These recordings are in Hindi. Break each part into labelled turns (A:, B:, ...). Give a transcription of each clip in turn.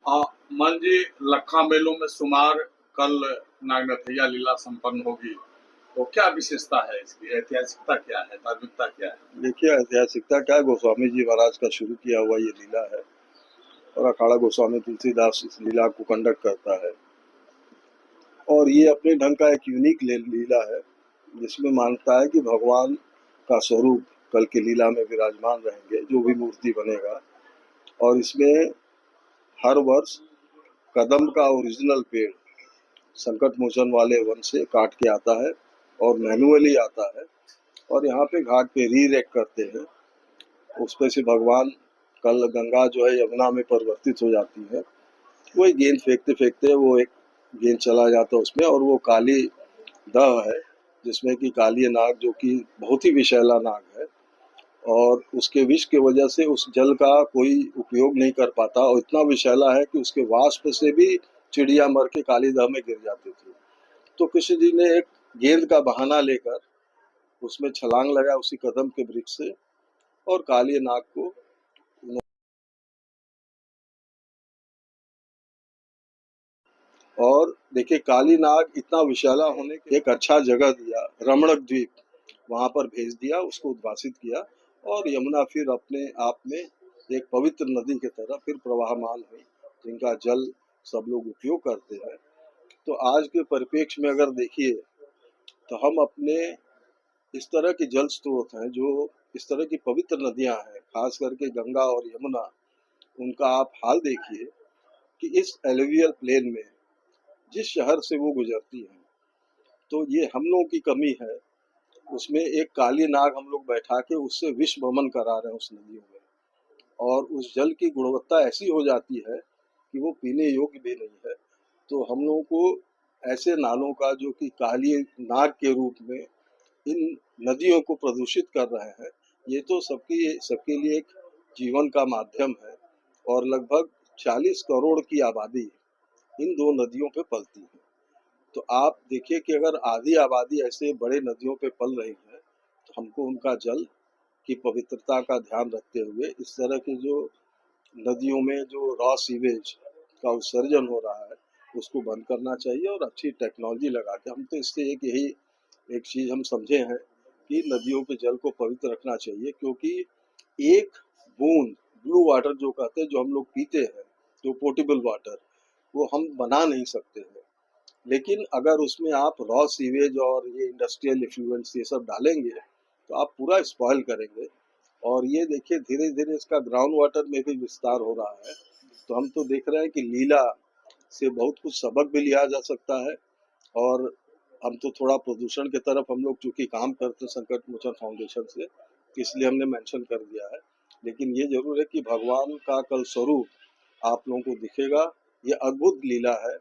A: हाँ, मान जी, लखा मेलों में शुमार कल नागनाथैया लीला संपन्न होगी। तो क्या विशेषता है इसकी? ऐतिहासिकता क्या है? धार्मिकता क्या है?
B: देखिए, ऐतिहासिकता क्या है, गोस्वामी जी महाराज का शुरू किया हुआ ये लीला है। और अखाड़ा गोस्वामी तुलसीदास इस लीला को कंडक्ट करता है। और ये अपने ढंग का एक यूनिक लीला है, जिसमें मानता है कि भगवान का स्वरूप कल की लीला में विराजमान रहेंगे, जो भी मूर्ति बनेगा। और इसमें हर वर्ष कदम का ओरिजिनल पेड़ संकट मोचन वाले वन से काट के आता है और मैनुअली आता है। और यहाँ पे घाट पे री रेक करते हैं। उस पे से भगवान, कल गंगा जो है यमुना में परिवर्तित हो जाती है। वो एक गेंद फेंकते फेंकते वो एक गेंद चला जाता है उसमें, और वो काली दह है, जिसमें कि काली नाग, जो कि बहुत ही विषैला नाग है। और उसके विष की वजह से उस जल का कोई उपयोग नहीं कर पाता, और इतना विषैला है कि उसके वाष्प से भी चिड़िया मर के काली दह में गिर जाती थी। तो कृष्ण जी ने एक गेंद का बहाना लेकर उसमें छलांग लगाया उसी कदम के वृक्ष से, और काली नाग को। और देखिए, काली नाग इतना विषैला होने के एक अच्छा जगह दिया, रमणक द्वीप, वहां पर भेज दिया, उसको उद्भासित किया। और यमुना फिर अपने आप में एक पवित्र नदी की तरह फिर प्रवाहमान हुई, जिनका जल सब लोग उपयोग करते हैं। तो आज के परिप्रेक्ष्य में अगर देखिए, तो हम अपने इस तरह के जल स्रोत हैं, जो इस तरह की पवित्र नदियां हैं, खास करके गंगा और यमुना, उनका आप हाल देखिए कि इस एलुवियल प्लेन में जिस शहर से वो गुजरती हैं, तो ये हम लोगों की कमी है। उसमें एक काली नाग हम लोग बैठा के उससे विश्व भ्रमण करा रहे हैं उस नदियों में। और उस जल की गुणवत्ता ऐसी हो जाती है कि वो पीने योग्य भी नहीं है। तो हम लोगों को ऐसे नालों का, जो कि काली नाग के रूप में इन नदियों को प्रदूषित कर रहे हैं, ये तो सबकी सबके लिए एक जीवन का माध्यम है। और लगभग 40 करोड़ की आबादी इन दो नदियों पे पलती है। तो आप देखिए कि अगर आधी आबादी ऐसे बड़े नदियों पे पल रही है, तो हमको उनका जल की पवित्रता का ध्यान रखते हुए इस तरह की जो नदियों में जो रॉ सीवेज का उत्सर्जन हो रहा है, उसको बंद करना चाहिए। और अच्छी टेक्नोलॉजी लगा के, हम तो इससे एक यही एक चीज हम समझे हैं कि नदियों के जल को पवित्र रखना चाहिए। क्योंकि एक बूंद ब्लू वाटर जो कहते हैं, जो हम लोग पीते हैं, जो पोर्टेबल वाटर, वो हम बना नहीं सकते हैं। लेकिन अगर उसमें आप रॉ सीवेज और ये इंडस्ट्रियल इफ्लुएंट्स ये सब डालेंगे, तो आप पूरा स्पॉइल करेंगे। और ये देखिए, धीरे धीरे इसका ग्राउंड वाटर में भी विस्तार हो रहा है। तो हम तो देख रहे हैं कि लीला से बहुत कुछ सबक भी लिया जा सकता है। और हम तो थोड़ा प्रदूषण की तरफ हम लोग चूंकि काम करते हैं संकट मोचन फाउंडेशन से, इसलिए हमने मेंशन कर दिया है। लेकिन ये जरूर है कि भगवान का कल स्वरूप आप लोगों को दिखेगा। ये अद्भुत लीला है,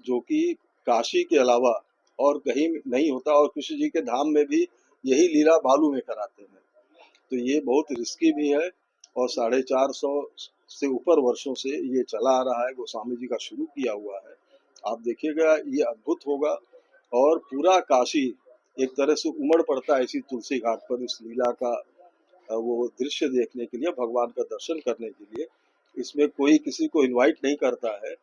B: जो कि काशी के अलावा और कहीं नहीं होता। और कृष्ण जी के धाम में भी यही लीला बालू में कराते हैं। तो ये बहुत रिस्की भी है। और 450 से ऊपर वर्षों से ये चला आ रहा है, गोस्वामी जी का शुरू किया हुआ है। आप देखिएगा, ये अद्भुत होगा। और पूरा काशी एक तरह से उमड़ पड़ता है इसी तुलसी घाट पर इस लीला का वो दृश्य देखने के लिए, भगवान का दर्शन करने के लिए। इसमें कोई किसी को इनवाइट नहीं करता है।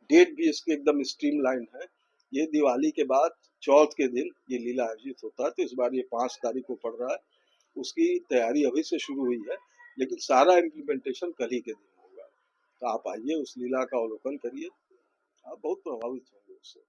B: डेट भी इसके एकदम स्ट्रीमलाइन है। ये दिवाली के बाद चौथ के दिन ये लीला आयोजित होता है। तो इस बार ये 5 तारीख को पड़ रहा है। उसकी तैयारी अभी से शुरू हुई है, लेकिन सारा इम्प्लीमेंटेशन कल ही के दिन होगा। तो आप आइए, उस लीला का अवलोकन करिए, आप बहुत प्रभावित होंगे उससे।